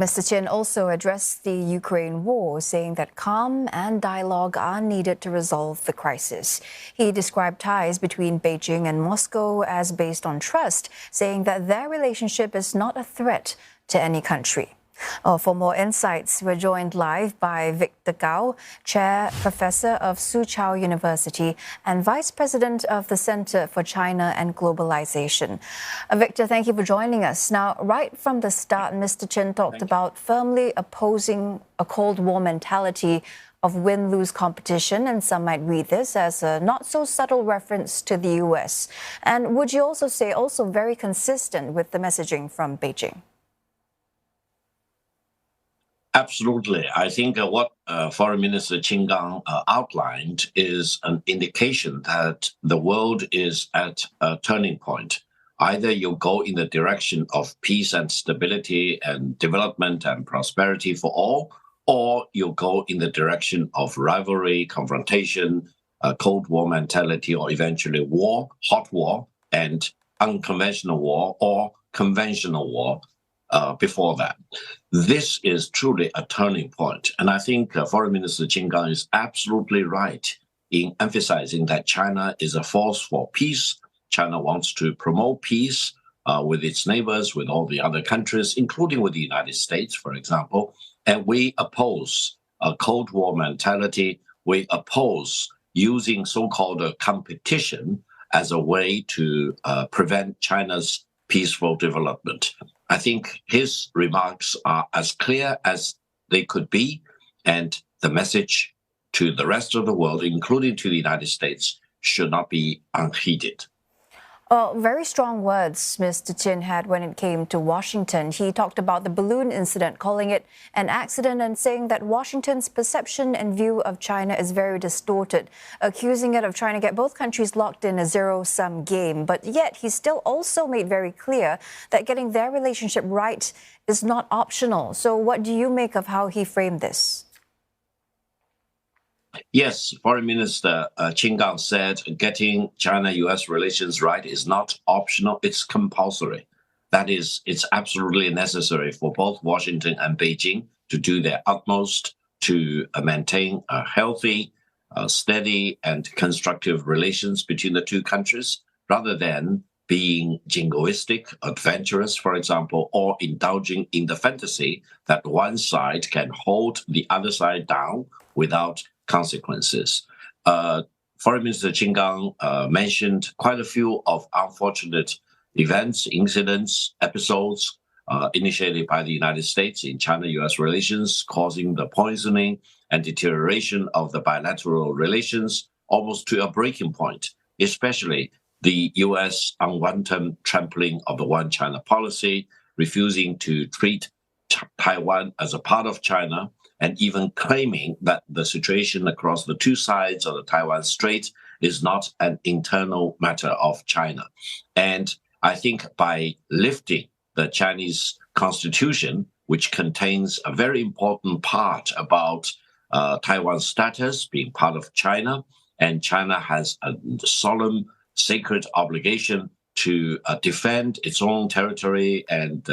Mr. Chin also addressed the Ukraine war, saying that calm and dialogue are needed to resolve the crisis. He described ties between Beijing and Moscow as based on trust, saying that their relationship is not a threat to any country. For more insights, we're joined live by Victor Gao, Chair Professor of Soochow University and Vice President of the Center for China and Globalization. Victor, thank you for joining us. Now, right from the start, Mr. Chin talked about firmly opposing a Cold War mentality of win-lose competition, and some might read this as a not-so-subtle reference to the U.S. And would you also say very consistent with the messaging from Beijing? Absolutely. I think what Foreign Minister Qin Gang outlined is an indication that the world is at a turning point. Either you go in the direction of peace and stability and development and prosperity for all, or you go in the direction of rivalry, confrontation, Cold War mentality, or eventually war, hot war, and unconventional war or conventional war. Before that. This is truly a turning point. And I think Foreign Minister Qin Gang is absolutely right in emphasizing that China is a force for peace. China wants to promote peace with its neighbors, with all the other countries, including with the United States, for example. And we oppose a Cold War mentality. We oppose using so-called competition as a way to prevent China's peaceful development. I think his remarks are as clear as they could be, and the message to the rest of the world, including to the United States, should not be unheeded. Very strong words Mr. Chin had when it came to Washington. He talked about the balloon incident, calling it an accident and saying that Washington's perception and view of China is very distorted, accusing it of trying to get both countries locked in a zero-sum game. But yet he still also made very clear that getting their relationship right is not optional. So what do you make of how he framed this? Yes, Foreign Minister Qin Gang said getting China-U.S. relations right is not optional, it's compulsory. That is, it's absolutely necessary for both Washington and Beijing to do their utmost to maintain a healthy, steady, and constructive relations between the two countries, rather than being jingoistic, adventurous, for example, or indulging in the fantasy that one side can hold the other side down without consequences. Foreign Minister Qin Gang mentioned quite a few of unfortunate events, incidents, episodes initiated by the United States in China-U.S. relations, causing the poisoning and deterioration of the bilateral relations almost to a breaking point, especially the U.S. unwanted trampling of the One China policy, refusing to treat Taiwan as a part of China, and even claiming that the situation across the two sides of the Taiwan Strait is not an internal matter of China. And I think by lifting the Chinese constitution, which contains a very important part about Taiwan's status being part of China, and China has a solemn, sacred obligation to defend its own territory and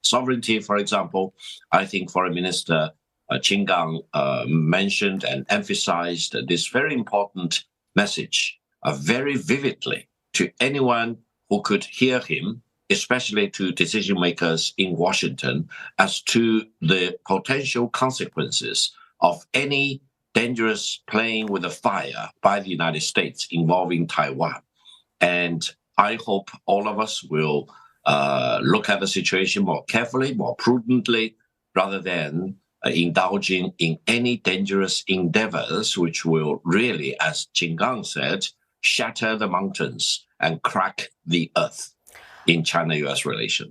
sovereignty, for example, I think Foreign Minister Qin Gang mentioned and emphasized this very important message very vividly to anyone who could hear him, especially to decision makers in Washington, as to the potential consequences of any dangerous playing with the fire by the United States involving Taiwan. And I hope all of us will look at the situation more carefully, more prudently, rather than indulging in any dangerous endeavors which will really, as Qin Gang said, shatter the mountains and crack the earth in China-U.S. relations.